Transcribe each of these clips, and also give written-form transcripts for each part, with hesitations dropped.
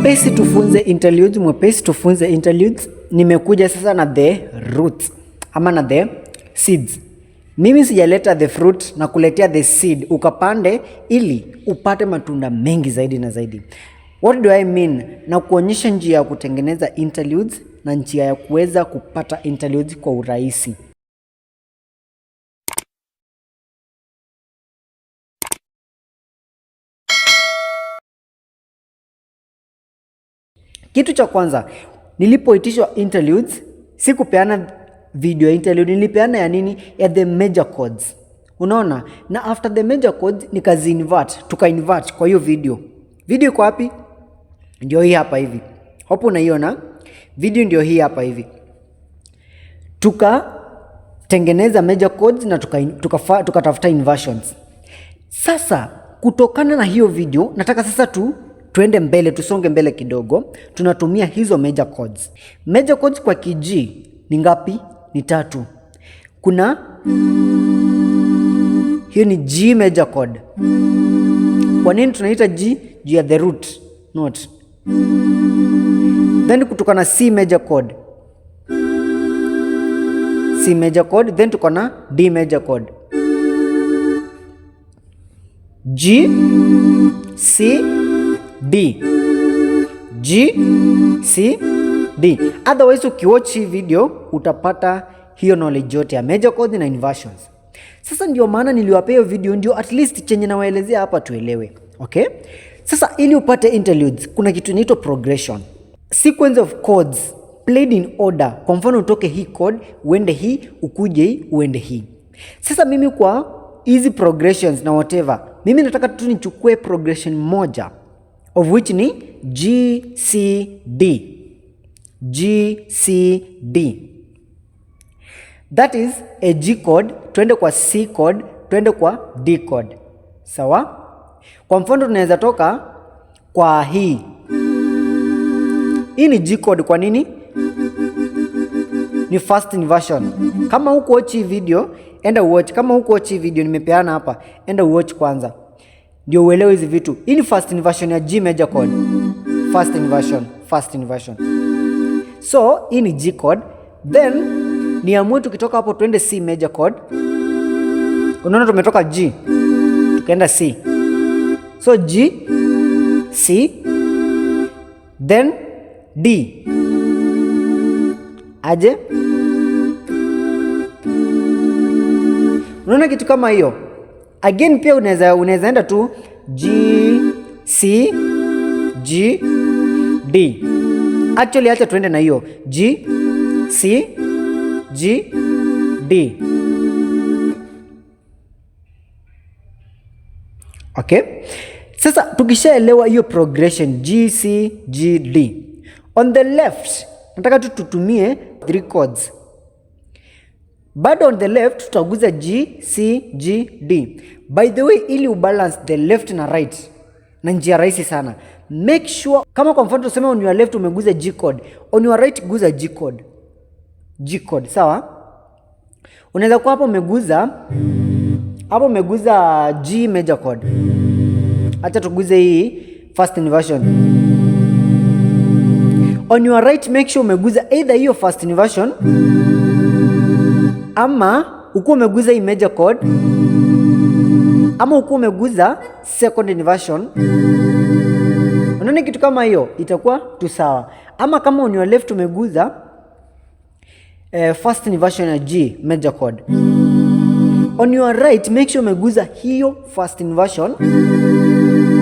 Mwepesi tufunze interludes. Nimekuja sasa na the roots ama na the seeds. Mimi sijaleta the fruit na kuletea the seed ukapande ili upate matunda mengi zaidi na zaidi. What do I mean? Na kuonyesha njia ya kutengeneza interludes na njia ya kuweza kupata interludes kwa urahisi. Kitu cha kwanza, nilipoitishwa interludes, sikupeana video interlude, nilipeana ya nini? Ya the major chords. Unaona? Na after the major chords tuka-invert kwa hiyo video. Video iko wapi? Ndio hii hapa hivi. Hapo unaiona? Video ndio hii hapa hivi. Tukatengeneza major chords na tukatafuta inversions. Sasa kutokana na hiyo video, nataka sasa tuende mbele, tusonge mbele kidogo. Tunatumia hizo major chords. Major chords kwa G ni ngapi? Ni 3. Kuna hiyo ni G major chord. Kwa nini tunaita G? Juu ya the root note. Then kutoka na C major chord. C major chord, then tuko na D major chord. G, C, D. G, C, D. Otherwise ukiwatch hii video utapata hiyo knowledge yote ya major chords na inversions. Sasa ndio maana niliwapea video ndio at least chenye nawaelezea hapa tuelewe. Okay? Sasa ili upate interludes kuna kitu inaitwa progression. Sequence of chords played in order. Kwa mfano utoke hii chord, uende hii, ukuje hii, uende hii. Sasa mimi kwa easy progressions na whatever, mimi nataka tu nichukue progression moja of which ni G, C, D. G, C, D. That is a G chord, twende kwa C chord, twende kwa D chord. Sawa? Kwa mfano tunaweza toka kwa hii. Hii ni G chord, kwa nini? Ni first inversion. Kama huko watch hii video, enda watch. Kama huko watch hii video nimepeana hapa, enda watch kwanza. Ndio uelewe hizi vitu. Hii ni first inversion ya G major chord. First inversion. So, hii ni G chord. Then, niamue tukitoka hapo tuende C major chord. Unaona tumetoka G. Tukaenda C. So, G, C, then D. Aje? Unaona kitu kama hiyo? Again pia unaweza enda tu G, C, G, D. Actually acha tuende na hiyo G, C, G, D. Okay? Sasa tukishaelewa hiyo progression G, C, G, D. On the left, nataka tutumie 3 chords. Bado on the left tutaguza G, C, G, D. By the way, ili ubalance the left na right, na njia rahisi sana. Make sure, kama kwa mfano tuseme on your left umeguza G chord, on your right guza G chord. G chord, sawa? Unaweza kuwa hapo umeguza G major chord. Acha tuguze hii first inversion. On your right make sure umeguza either hiyo first inversion ama uko umeguza hii major chord ama uko umeguza second inversion. Unaona kitu kama hiyo itakuwa tu sawa. Ama kama on your left umeguza first inversion ya G major chord, on your right make sure umeguza hiyo first inversion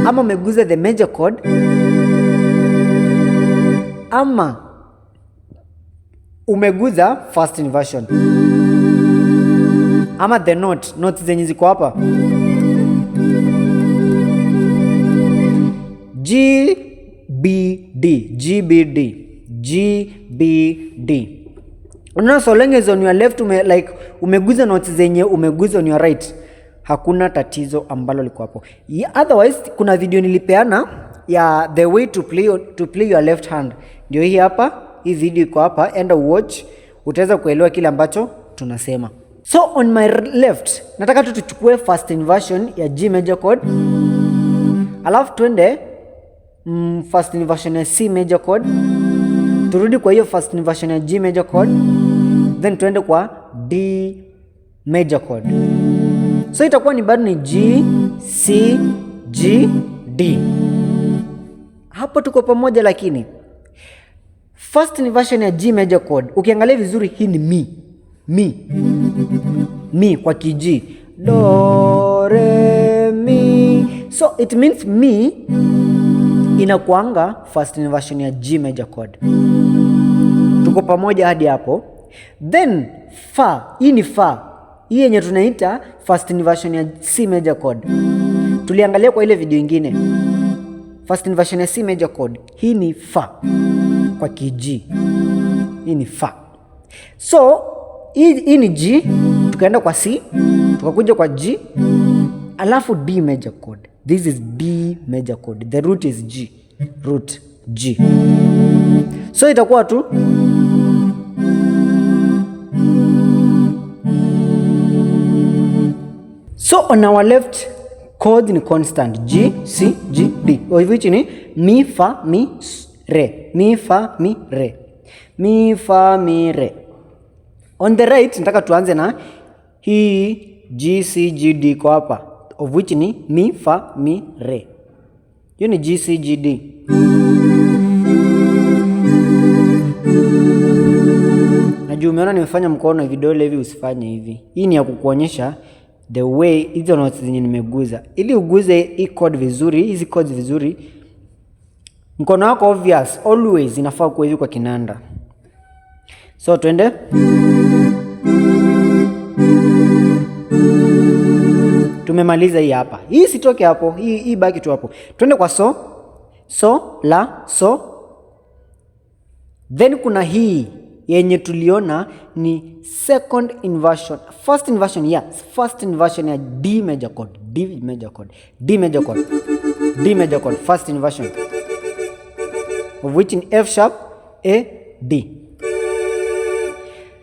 ama umeguza the major chord ama umeguza first inversion ama the note zenye ziko hapa G, B, D, G, B, D, G, B, D. Unaona, so long as on your left umeguza notes zenye umeguza on your right, hakuna tatizo ambalo liko hapo. Otherwise kuna video nilipeana ya the way to play your left hand. Ndio hii hapa, hii video iko hapa, enda watch, utaweza kuelewa kile ambacho tunasema. So on my left nataka tuchukue first inversion ya G major chord. Alafu twende first inversion ya C major chord, turudi kwa hiyo first inversion ya G major chord, then tuende kwa D major chord. So itakuwa ni bado ni G, C, G, D. Hapo tuko pamoja, lakini first inversion ya G major chord ukiangalia vizuri, hii ni mi kwa ki-G, do re mi. So it means mi inakuanga first inversion ya G major chord. Tuko pamoja hadi hapo? Then fa, hii ni fa, hii yenye tunaita first inversion ya C major chord. Tuliangalia kwa ile video ingine first inversion ya C major chord, hii ni fa kwa ki-G, hii ni fa. So hii ni G, tukaenda kwa C, tukakuja kwa G, alafu D major chord. This is D major chord. The root is G. Root G. So itakuwa tu so on our left chord ni constant G, C, G, D. Which ni mi, fa, mi, re. Mi, fa, mi, re. Mi, fa, mi, re. On the right nataka tuanze na hii G, C, G, D kwa hapa, of which ni mi, fa, mi, re. Hiyo ni G, C, G, D. Najua umeona nimefanya mkono vidole hivi, usifanye hivi. Hii ni ya kukuonyesha the way hizo notes zenye nimeguza. Ili uguze hii chord vizuri, hizi chords vizuri, mkono wako obvious always inafaa kuwa hivi kwa kinanda. So twende. Tumemaliza hii hapa. Hii sitoke hapo. Hii baki tu hapo. Twende kwa so. So, la, so. Then kuna hii yenye tuliona ni second inversion. First inversion, yes. First inversion ya D major chord. D major chord. D major chord. D major chord. First inversion. Of which in F sharp, A, D.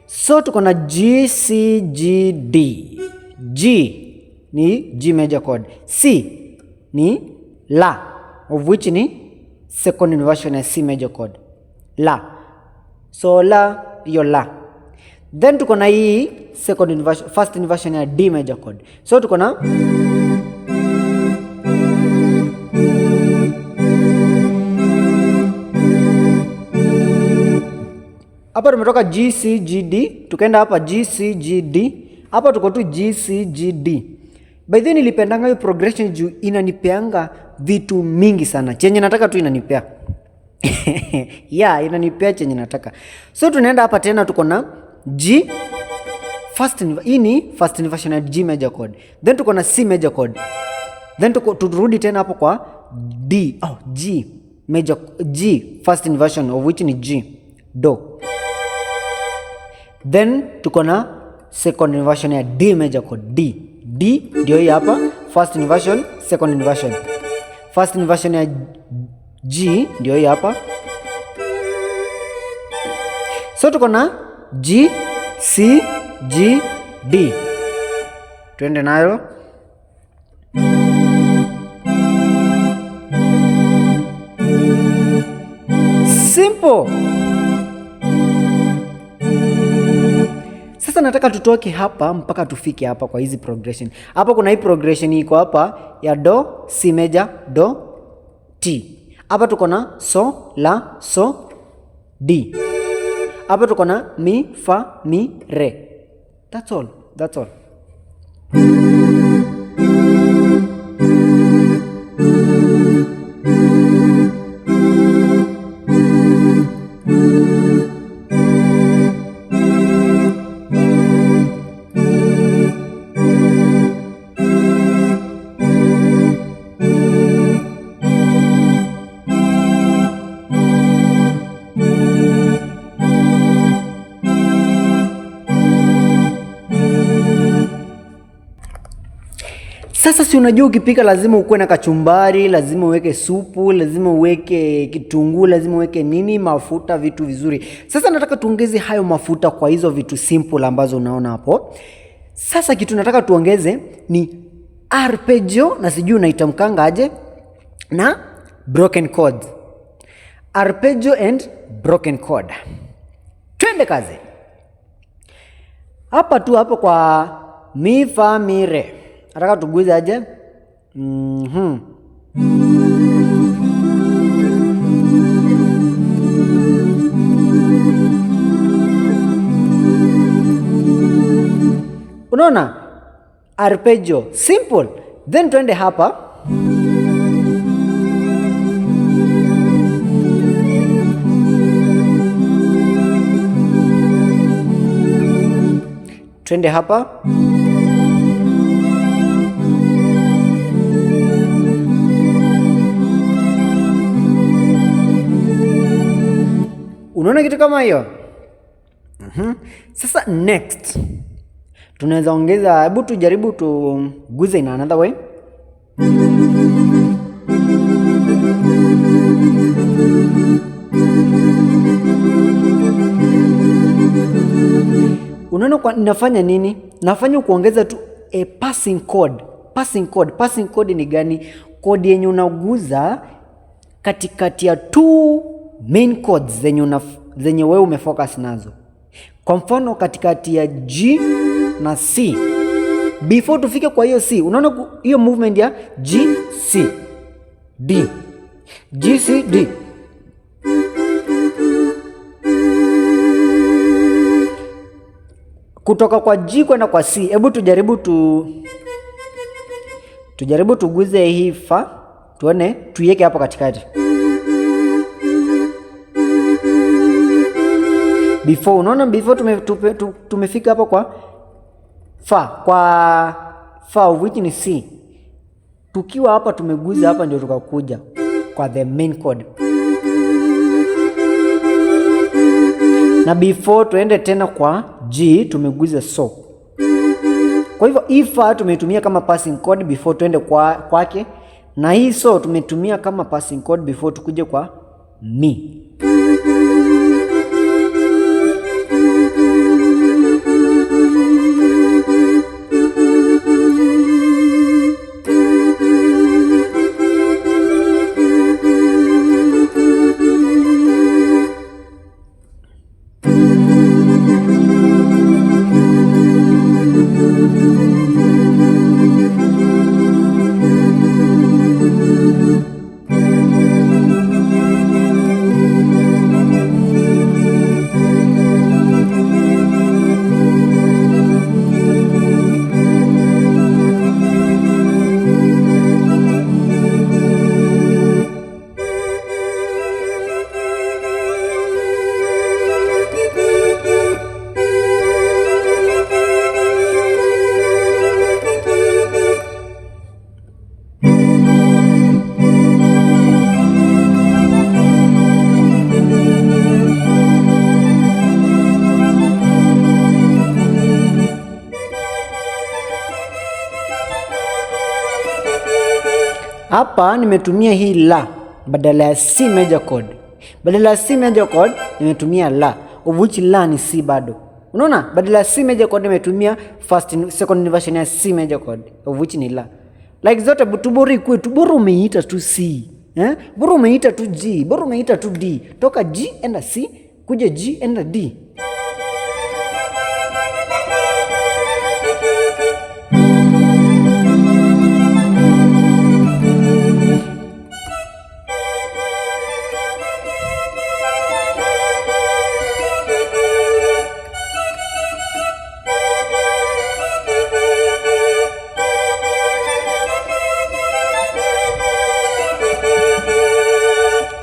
So tuko na G, C, G, D. G ni G major chord. C ni la, of which ni second inversion ya C major chord. La. So la, hiyo la. Then tuko na hii second inversion, first inversion ya D major chord. So tuko na hapa tumetoka G, C, G, D, tukaenda hapa G, C, G, D. Hapa tuko tu G, C, G, D. By the way, nilipendanga hiyo progression juu inanipeanga vitu mingi sana. Chenye nataka tu inanipea. Yeah, inanipea chenye nataka. So tunaenda hapa tena tuko na G, hii ni first inversion ya G major chord. Then tuko na C major chord. Then turudi tena hapo kwa D. Oh, G major, G first inversion of which ni G, do. Then tuko na second inversion ya D major chord, D. D ndio hii hapa, first inversion, second inversion. First inversion ya G ndio hii hapa. So tuko na G, C, G, D. Twende nayo. Simple. Sasa nataka tutoke hapa mpaka tufike hapa kwa hizi progression. Hapa kuna hii progression iko hapa ya do, C major, do, T. Hapa tuko na so, la, so, D. Hapa tuko na mi, fa, mi, re. That's all. That's all. Sasa si unajua ukipika lazima ukuwe na kachumbari, lazima uweke supu, lazima uweke kitunguu, lazima uweke nini, mafuta, vitu vizuri. Sasa nataka tuongeze hayo mafuta kwa hizo vitu simple ambazo unaona hapo. Sasa kitu nataka tuongeze ni arpeggio, na sijui unaitamkanga aje, na broken chords. Arpeggio and broken chord. Twende kazi. Hapa tu hapo kwa mi fa mi re. Nataka tuguze aje? Unaona? Arpeggio, simple. Then twende hapa. Twende hapa. Unaona kitu kama hiyo? Sasa next tunaweza ongeza, hebu tujaribu tuguze in another way. Unaona kwa nafanya nini? Nafanya kuongeza tu a passing chord. Passing chord ni gani? Chord yenye unaguza katikati ya two main chords zenye wewe umefocus nazo. Kwa mfano katikati ya G na C. Before tufike kwa hiyo C, unaona hiyo movement ya G C D. G C D. Kutoka kwa G kwenda kwa C, hebu tujaribu tuguze hii fa, tuone tuiweke hapo katikati. Unaona before tumefika hapo kwa fa which ni C. Tukiwa hapa tumeguza hapa ndio tukakuja kwa the main chord. Na before tuende tena kwa G tumeguza so. Kwa hivyo hii fa tumetumia kama passing chord before tuende kwake, na hii so tumetumia kama passing chord before tukuje kwa mi. Hapa nimetumia hii la badala ya C major chord. Badala ya C major chord nimetumia la, of which la ni C bado. Unaona? Badala ya C major chord nimetumia second inversion ya C major chord, of which ni la. Like zote butubori kwetu, bora umeita tu C. Bora umeita tu G, bora umeita tu D. Toka G enda C, kuja G enda D.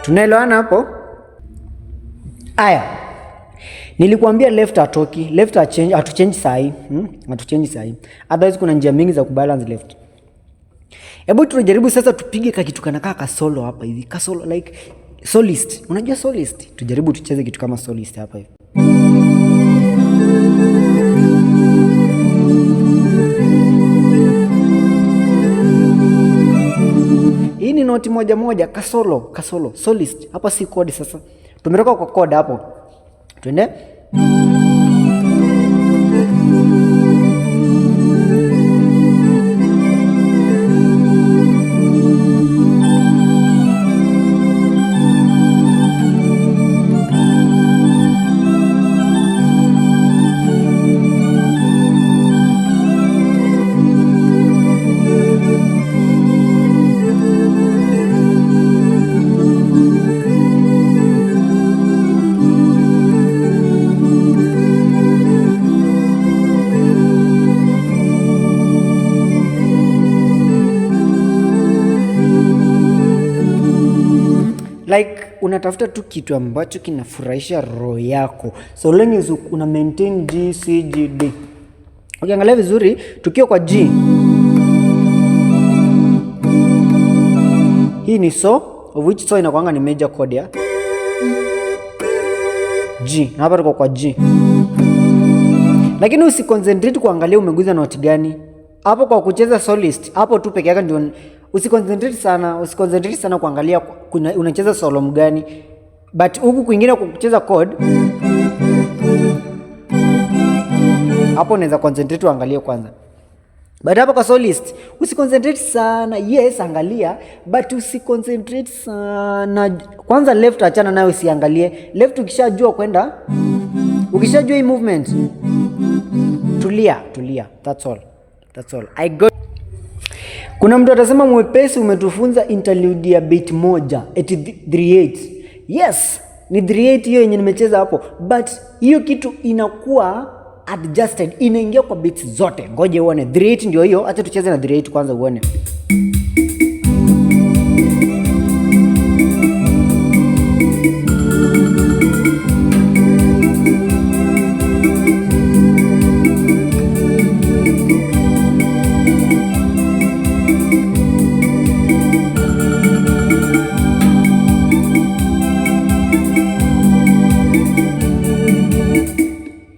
Tunaelewana hapo? Aya. Nilikuambia left hatoki, left hatuchange sahi, hatuchange sahi. Otherwise kuna njia mingi za kubalance left. Hebu tujaribu sasa tupige kitu kana kaka solo hapa hivi. Ka solo like solist. Unajua solist? Tujaribu tucheze kitu kama solist hapa hivi. Hii ni noti moja moja, kasolo, solist. Hapa si chord sasa. Tumetoka kwa chord hapo. Twende. unatafuta tu kitu ambacho kinafurahisha roho yako, so long as una maintain G C G D. Ukiangalia vizuri tukio kwa G, hii ni so, of which so inakuanga ni major chord ya G, na hapa tuko kwa G. Lakini usiconcentrate kuangalia umeguza note gani hapo. Kwa kucheza solist hapo tu peke yake ndio usiconcentrate sana kuangalia unacheza solo mgani, but huku kwingine kwa kucheza chord hapo unaweza concentrate uangalie kwanza. But hapa kwa solist usiconcentrate sana. Yes, angalia but usiconcentrate sana. Kwanza left achana nayo, usiangalie left. Ukishajua hii movement, tulia. That's all. I got. Kuna mtu atasema Mwepesi umetufunza interlude ya beat moja eti 3/8. Yes, ni 3/8 hiyo yenye nimecheza hapo, but hiyo kitu inakuwa adjusted, inaingia kwa beats zote. Ngoje uone 3/8 ndio hiyo. Acha tucheze na 3/8 kwanza uone.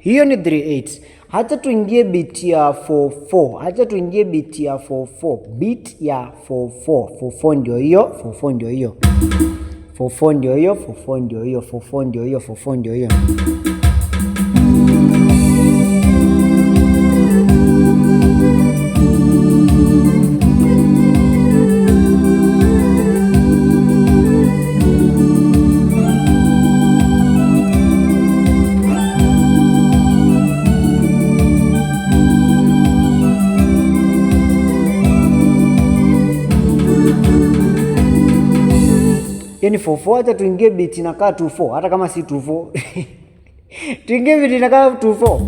Hiyo ni 3/8. Hata tuingie beat ya 4/4. Beat ya 4/4 ndio hiyo. 4/4 ndio hiyo. Yani 4/4. Hata tuingie beat inakaa 2/4, hata kama si 2/4. Tuingie beat inakaa 2/4.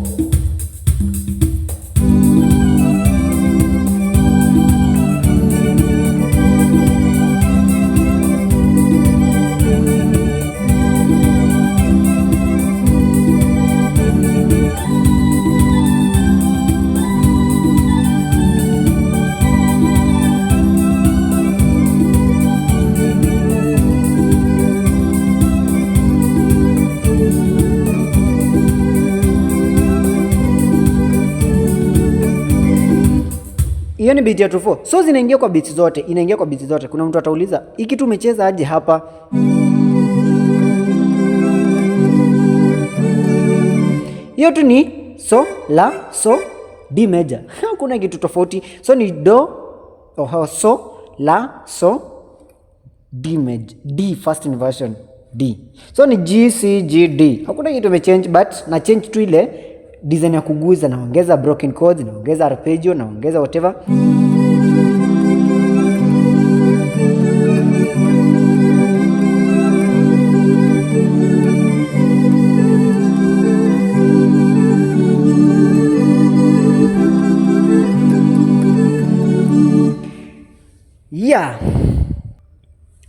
Hiyo ni beat ya 2/4. So zinaingia kwa beats zote. Kuna mtu atauliza, hii kitu umecheza aje hapa? Hiyo tu ni so, la, so, D major. Hakuna kitu tofauti. So ni do, so, la, so, D major. D first inversion, D. So ni G, C, G, D. Hakuna kitu umechange, but na change tu ile design ya kuguza, naongeza broken chords, naongeza arpeggio, naongeza whatever. Yeah.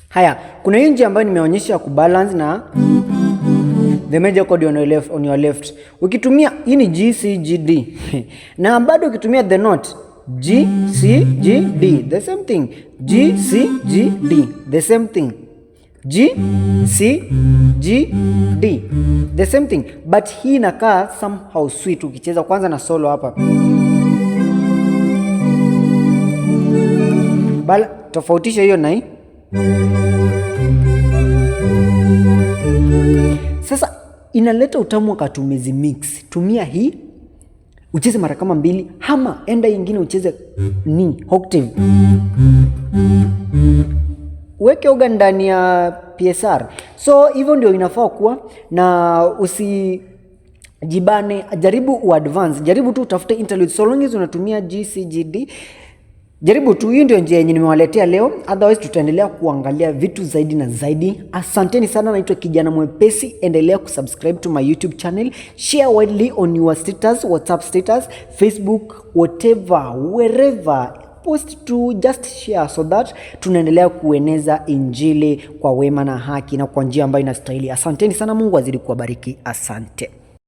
Haya, kuna hiyo njia ambayo nimeonyesha kubalance na the major chord on your left. Ukitumia hii ni G C G D. Na bado ukitumia the note G C G D, the same thing. G C G D, the same thing. G C G D, the same thing. But hii inakaa somehow sweet ukicheza kwanza na solo hapa. Bala tofautisha hiyo na hii. Sasa inaleta utamu wakati umezi mix. Tumia hii ucheze mara kama 2, ama enda nyingine ucheze ni octave. Weke organ ndani ya PSR. So hivyo ndio inafaa kuwa, na usijibane, jaribu uadvance, jaribu tu utafute interlude. So long as unatumia G C G D, jaribu tu. Hiyo ndio njia yenye nimewaletea leo. Otherwise tutaendelea kuangalia vitu zaidi na zaidi. Asanteni sana, naitwa Kijana Mwepesi. Endelea kusubscribe to my YouTube channel. Share widely on your status, WhatsApp status, Facebook, whatever, wherever. post to just share so that tunaendelea kueneza injili kwa wema na haki na kwa njia ambayo inastahili. Asanteni sana, Mungu azidi kuwabariki. Asante.